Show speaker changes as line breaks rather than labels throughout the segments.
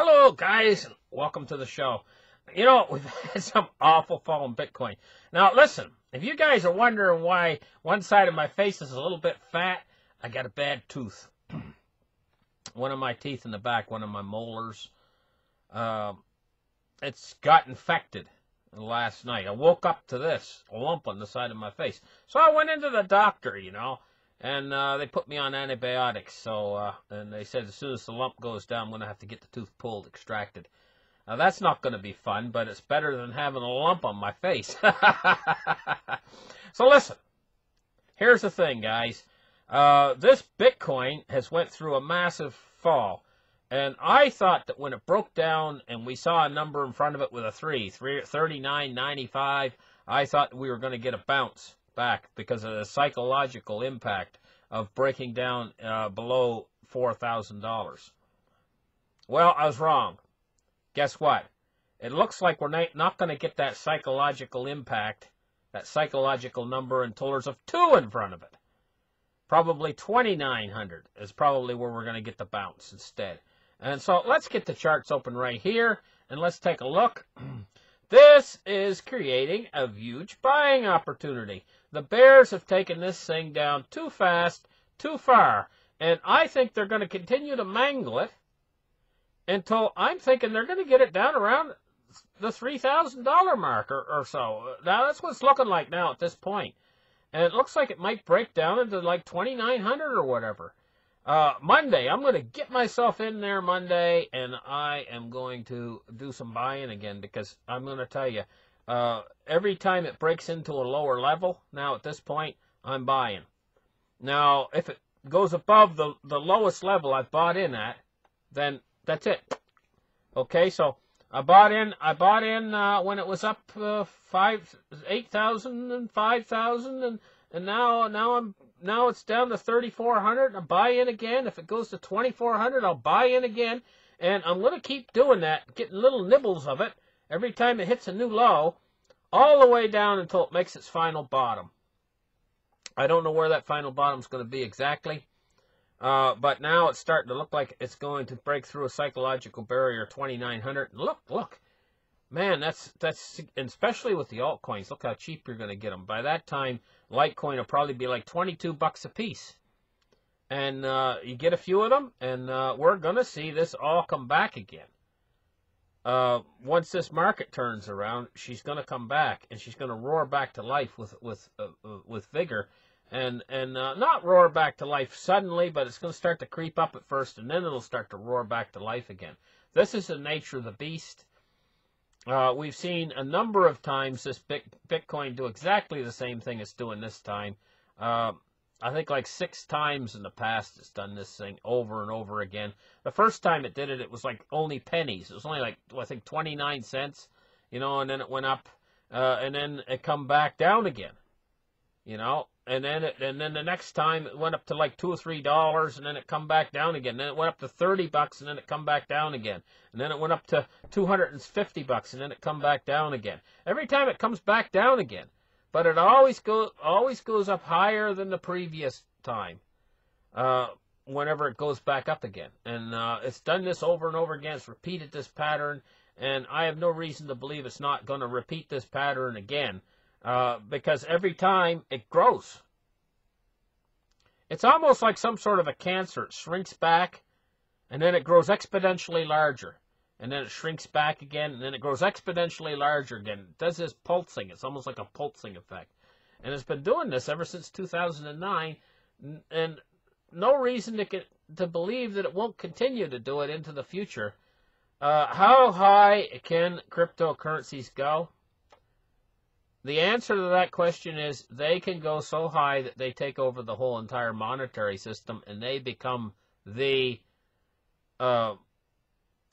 Hello, guys, and welcome to the show. You know, we've had some awful fall in Bitcoin. Now, listen, if you guys are wondering why one side of my face is a little bit fat, I got a bad tooth. One of my teeth in the back, one of my molars, it's got infected last night. I woke up to this, a lump on the side of my face. So I went into the doctor, and they put me on antibiotics. So, and they said as soon as the lump goes down, I'm going to have to get the tooth pulled, extracted. Now, that's not going to be fun, but it's better than having a lump on my face. So listen, here's the thing, guys. This Bitcoin has went through a massive fall. And I thought that when it broke down and we saw a number in front of it with a 39.95, I thought we were going to get a bounce back because of the psychological impact of breaking down below $4,000. Well, I was wrong. Guess what? It looks like we're not going to get that psychological impact, that psychological number, until there's a 2 in front of it. Probably 2,900 is probably where we're going to get the bounce instead. And so let's get the charts open right here, and let's take a look. This is creating a huge buying opportunity. The bears have taken this thing down too fast, too far, and I think they're going to continue to mangle it until I'm thinking they're going to get it down around the $3,000 mark or so. Now, that's what it's looking like now at this point. And it looks like it might break down into like 2,900 or whatever. Monday, I'm going to get myself in there Monday, and I am going to do some buying again, because I'm going to tell you, every time it breaks into a lower level, now at this point, I'm buying. Now, if it goes above the lowest level I've bought in at, then that's it. Okay, so I bought in when it was up 8,000 and 5,000, and now it's down to 3,400. I buy in again. If it goes to 2,400, I'll buy in again, and I'm going to keep doing that, getting little nibbles of it every time it hits a new low, all the way down until it makes its final bottom. I don't know where that final bottom is going to be exactly, but now it's starting to look like it's going to break through a psychological barrier, 2,900. Look. Man, that's especially with the altcoins. Look how cheap you're going to get them. By that time, Litecoin will probably be like 22 bucks a piece. And you get a few of them, and we're going to see this all come back again. Once this market turns around, she's going to come back, and she's going to roar back to life with vigor. And not roar back to life suddenly, but it's going to start to creep up at first, and then it'll start to roar back to life again. This is the nature of the beast. We've seen a number of times this Bitcoin do exactly the same thing it's doing this time. I think like 6 times in the past it's done this thing over and over again. The first time it did it, it was like only pennies. It was only like, I think, 29 cents, and then it went up, and then it come back down again, and then the next time it went up to like $2 or $3, and then it come back down again. Then it went up to 30 bucks, and then it come back down again. And then it went up to 250 bucks, and then it come back down again. Every time it comes back down again, but it always goes up higher than the previous time. Whenever it goes back up again, and it's done this over and over again. It's repeated this pattern, and I have no reason to believe it's not going to repeat this pattern again. Because every time it grows. It's almost like some sort of a cancer. It shrinks back, and then it grows exponentially larger. And then it shrinks back again, and then it grows exponentially larger again. It does this pulsing. It's almost like a pulsing effect. And it's been doing this ever since 2009, and no reason to believe that it won't continue to do it into the future. How high can cryptocurrencies go? The answer to that question is they can go so high that they take over the whole entire monetary system, and they become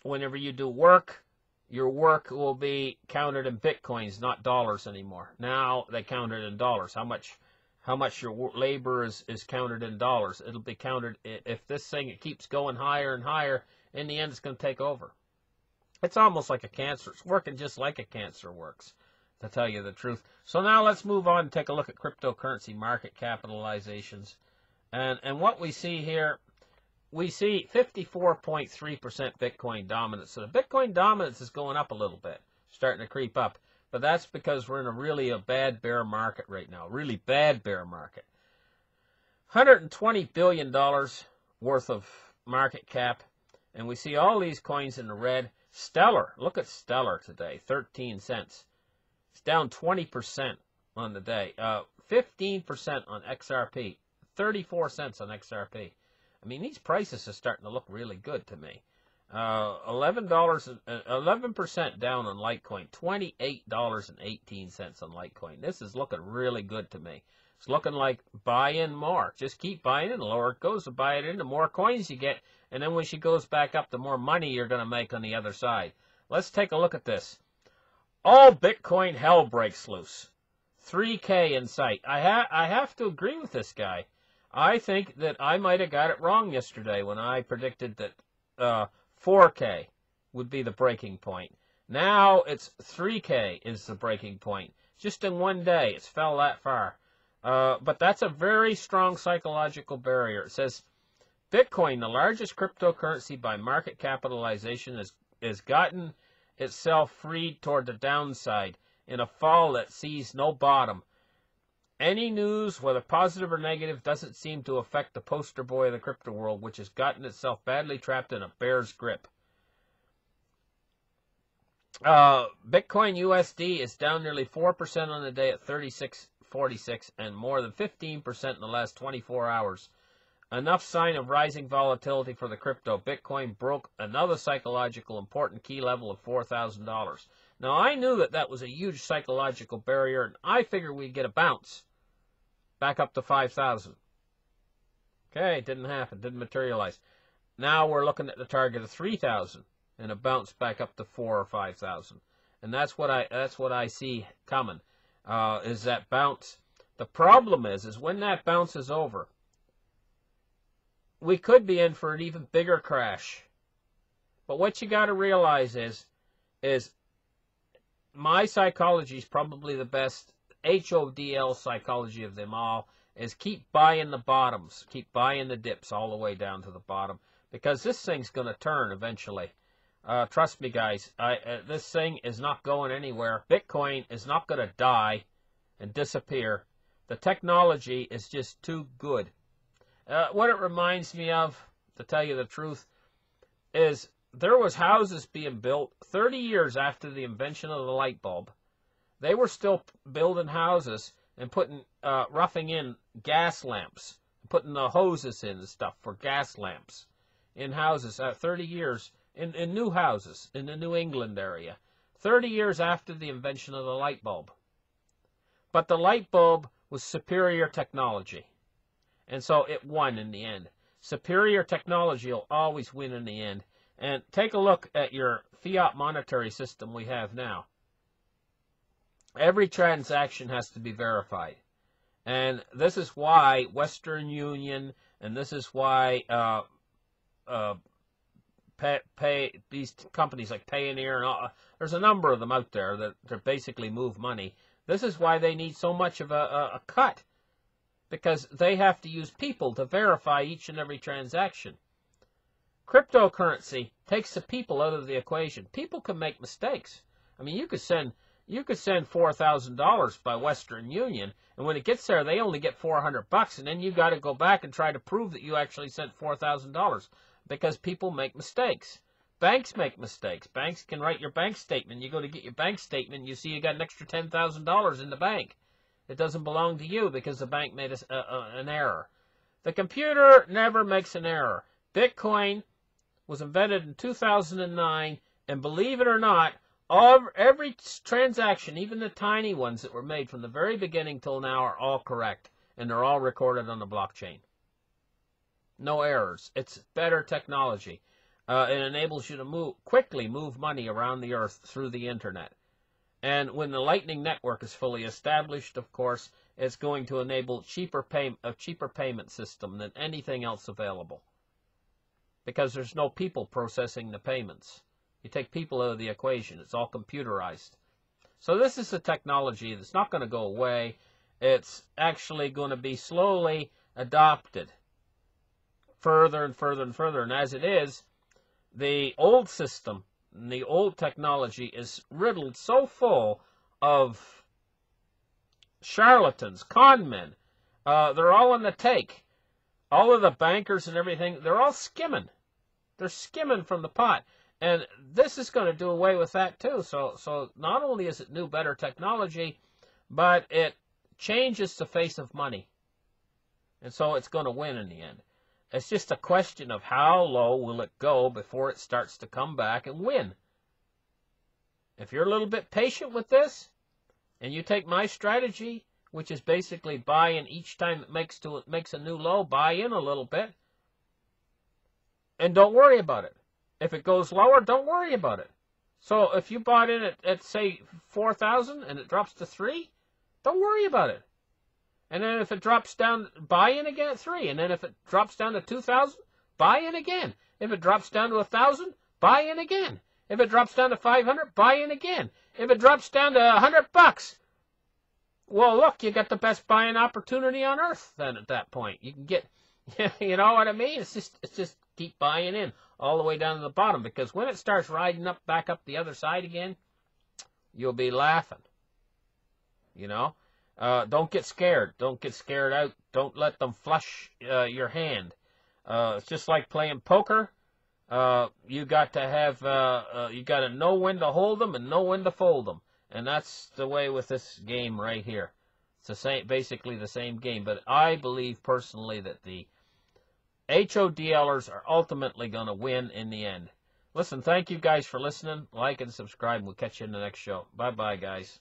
whenever you do work, your work will be counted in Bitcoins, not dollars anymore. Now they count it in dollars. How much your labor is counted in dollars. It'll be counted, if this thing keeps going higher and higher, in the end it's going to take over. It's almost like a cancer. It's working just like a cancer works, to tell you the truth. So now let's move on and take a look at cryptocurrency market capitalizations. And what we see here, we see 54.3% Bitcoin dominance. So the Bitcoin dominance is going up a little bit, starting to creep up. But that's because we're in a bad bear market right now, really bad bear market. $120 billion worth of market cap, and we see all these coins in the red. Stellar, look at Stellar today, 13 cents. It's down 20% on the day, 15% on XRP, 34 cents on XRP. I mean, these prices are starting to look really good to me. $11, 11% down on Litecoin, $28.18 on Litecoin. This is looking really good to me. It's looking like buy in more. Just keep buying in. The lower it goes, to buy it in, the more coins you get. And then when she goes back up, the more money you're going to make on the other side. Let's take a look at this. All Bitcoin hell breaks loose. 3K in sight. I have to agree with this guy. I think that I might have got it wrong yesterday when I predicted that 4K would be the breaking point. Now it's 3K is the breaking point. Just in one day, it's fell that far. But that's a very strong psychological barrier. It says, Bitcoin, the largest cryptocurrency by market capitalization, has gotten itself freed toward the downside in a fall that sees no bottom. Any news, whether positive or negative, doesn't seem to affect the poster boy of the crypto world, which has gotten itself badly trapped in a bear's grip. Bitcoin USD is down nearly 4% on the day at 36.46 and more than 15% in the last 24 hours. Enough sign of rising volatility for the crypto. Bitcoin broke another psychological important key level of $4,000. Now, I knew that was a huge psychological barrier, and I figured we'd get a bounce back up to 5,000. Okay, it didn't happen, didn't materialize. Now we're looking at the target of 3,000 and a bounce back up to 4,000 or 5,000. And that's what I see coming, is that bounce. The problem is when that bounce is over, we could be in for an even bigger crash. But what you got to realize is my psychology is probably the best HODL psychology of them all, is keep buying the bottoms, keep buying the dips all the way down to the bottom, because this thing's going to turn eventually. Trust me, guys, this thing is not going anywhere. Bitcoin is not going to die and disappear. The technology is just too good. What it reminds me of, to tell you the truth, is there was houses being built 30 years after the invention of the light bulb. They were still building houses and roughing in gas lamps, putting the hoses in and stuff for gas lamps in houses 30 years, in new houses in the New England area, 30 years after the invention of the light bulb. But the light bulb was superior technology, and so it won in the end. Superior technology will always win in the end. And take a look at your fiat monetary system we have now. Every transaction has to be verified. And this is why Western Union, and this is why these companies like Payoneer, and all, there's a number of them out there that basically move money. This is why they need so much of a cut, because they have to use people to verify each and every transaction. Cryptocurrency takes the people out of the equation. People can make mistakes. I mean, you could send $4,000 by Western Union, and when it gets there, they only get $400, and then you got to go back and try to prove that you actually sent $4,000, because people make mistakes. Banks make mistakes. Banks can write your bank statement. You go to get your bank statement, and you see you got an extra $10,000 in the bank. It doesn't belong to you because the bank made an error. The computer never makes an error. Bitcoin was invented in 2009, and believe it or not, every transaction, even the tiny ones that were made from the very beginning till now, are all correct, and they're all recorded on the blockchain. No errors. It's better technology. It enables you to quickly move money around the earth through the internet. And when the Lightning Network is fully established, of course, it's going to enable a cheaper payment system than anything else available, because there's no people processing the payments. You take people out of the equation. It's all computerized. So this is a technology that's not going to go away. It's actually going to be slowly adopted further and further and further. And as it is, the old system, the old technology is riddled so full of charlatans, con men. They're all on the take. All of the bankers and everything, they're all skimming. They're skimming from the pot. And this is going to do away with that too. So not only is it new, better technology, but it changes the face of money. And so it's going to win in the end. It's just a question of how low will it go before it starts to come back and win. If you're a little bit patient with this, and you take my strategy, which is basically buy in each time it makes a new low, buy in a little bit, and don't worry about it. If it goes lower, don't worry about it. So if you bought in at say 4,000 and it drops to 3, don't worry about it. And then if it drops down, buy in again at 3. And then if it drops down to 2,000, buy in again. If it drops down to 1,000, buy in again. If it drops down to 500, buy in again. If it drops down to $100, well, look, you got the best buying opportunity on earth. Then at that point, you can get, you know what I mean? It's just keep buying in all the way down to the bottom, because when it starts riding up back up the other side again, you'll be laughing. You know, don't get scared. Don't get scared out. Don't let them flush your hand. It's just like playing poker. You got to have, you got to know when to hold them and know when to fold them. And that's the way with this game right here. It's the same, basically the same game. But I believe personally that the HODLers are ultimately going to win in the end. Listen, thank you guys for listening. Like and subscribe. We'll catch you in the next show. Bye-bye, guys.